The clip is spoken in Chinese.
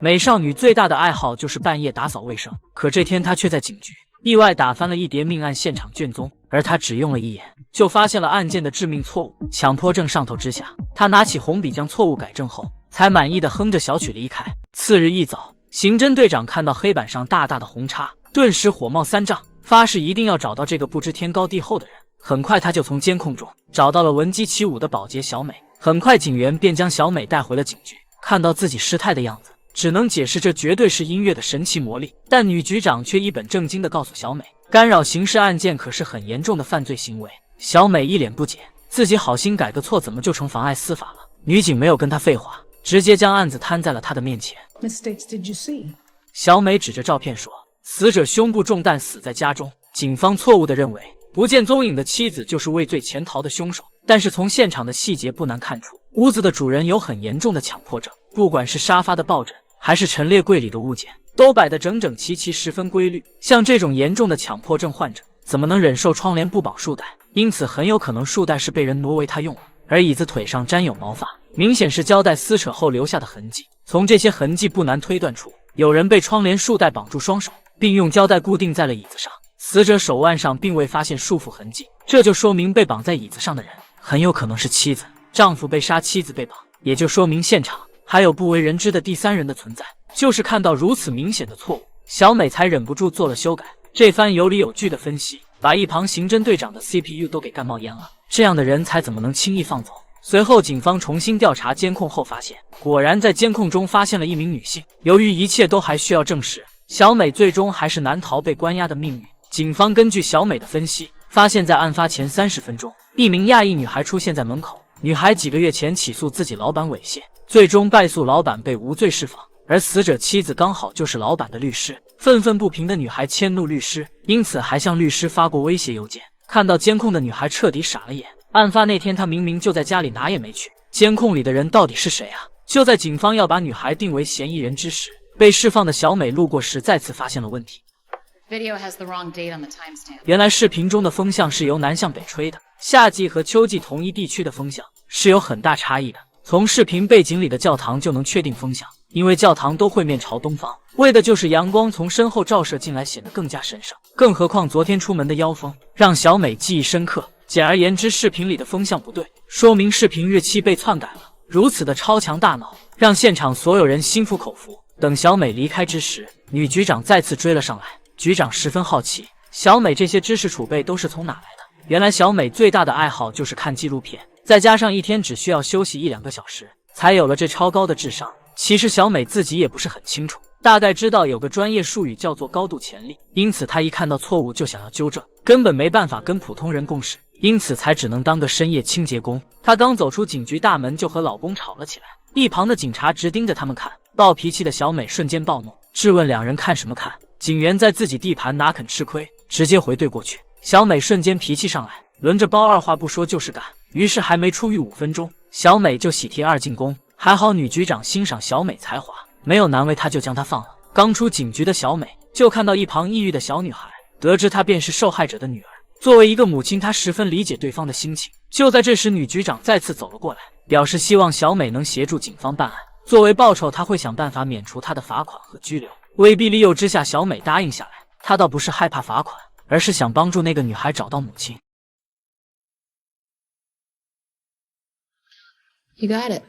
美少女最大的爱好就是半夜打扫卫生，可这天她却在警局意外打翻了一叠命案现场卷宗，而她只用了一眼就发现了案件的致命错误。强迫症上头之下，她拿起红笔将错误改正后，才满意的哼着小曲离开。次日一早，刑侦队长看到黑板上大大的红叉，顿时火冒三丈，发誓一定要找到这个不知天高地厚的人。很快他就从监控中找到了闻鸡起舞的保洁小美，很快警员便将小美带回了警局。看到自己失态的样子，只能解释这绝对是音乐的神奇魔力，但女局长却一本正经地告诉小美，干扰刑事案件可是很严重的犯罪行为。小美一脸不解，自己好心改个错，怎么就成妨碍司法了？女警没有跟她废话，直接将案子摊在了她的面前。小美指着照片说，死者胸部中弹，死在家中。警方错误地认为不见踪影的妻子就是畏罪潜逃的凶手，但是从现场的细节不难看出，屋子的主人有很严重的强迫症，不管是沙发的抱枕还是陈列柜里的物件，都摆得整整齐齐，十分规律。像这种严重的强迫症患者，怎么能忍受窗帘不绑束带？因此很有可能束带是被人挪为他用了。而椅子腿上沾有毛发，明显是胶带撕扯后留下的痕迹。从这些痕迹不难推断出，有人被窗帘束带绑住双手，并用胶带固定在了椅子上。死者手腕上并未发现束缚痕迹，这就说明被绑在椅子上的人很有可能是妻子。丈夫被杀，妻子被绑，也就说明现场还有不为人知的第三人的存在。就是看到如此明显的错误，小美才忍不住做了修改。这番有理有据的分析，把一旁刑侦队长的 CPU 都给干冒烟了。这样的人才怎么能轻易放走？随后警方重新调查监控后发现，果然在监控中发现了一名女性。由于一切都还需要证实，小美最终还是难逃被关押的命运。警方根据小美的分析，发现在案发前30分钟，一名亚裔女孩出现在门口。女孩几个月前起诉自己老板猥亵，最终败诉，老板被无罪释放。而死者妻子刚好就是老板的律师，愤愤不平的女孩迁怒律师，因此还向律师发过威胁邮件。看到监控的女孩彻底傻了眼，案发那天她明明就在家里，哪也没去，监控里的人到底是谁啊？就在警方要把女孩定为嫌疑人之时，被释放的小美路过时再次发现了问题。原来视频中的风向是由南向北吹的，夏季和秋季同一地区的风向是有很大差异的。从视频背景里的教堂就能确定风向，因为教堂都会面朝东方，为的就是阳光从身后照射进来显得更加神圣。更何况昨天出门的妖风让小美记忆深刻。简而言之，视频里的风向不对，说明视频日期被篡改了。如此的超强大脑让现场所有人心服口服。等小美离开之时，女局长再次追了上来。局长十分好奇，小美这些知识储备都是从哪来的？原来小美最大的爱好就是看纪录片，再加上一天只需要休息1-2个小时，才有了这超高的智商。其实小美自己也不是很清楚，大概知道有个专业术语叫做高度潜力，因此她一看到错误就想要纠正，根本没办法跟普通人共事，因此才只能当个深夜清洁工。她刚走出警局大门就和老公吵了起来，一旁的警察直盯着他们看，暴脾气的小美瞬间暴怒，质问两人看什么看？警员在自己地盘哪肯吃亏，直接回怼过去。小美瞬间脾气上来，轮着包二话不说就是干。于是还没出狱5分钟，小美就喜提2进宫。还好女局长欣赏小美才华，没有难为她就将她放了。刚出警局的小美就看到一旁抑郁的小女孩，得知她便是受害者的女儿。作为一个母亲，她十分理解对方的心情。就在这时，女局长再次走了过来，表示希望小美能协助警方办案，作为报酬，她会想办法免除她的罚款和拘留。威逼利诱之下，小美答应下来。她倒不是害怕罚款，而是想帮助那个女孩找到母亲。You got it.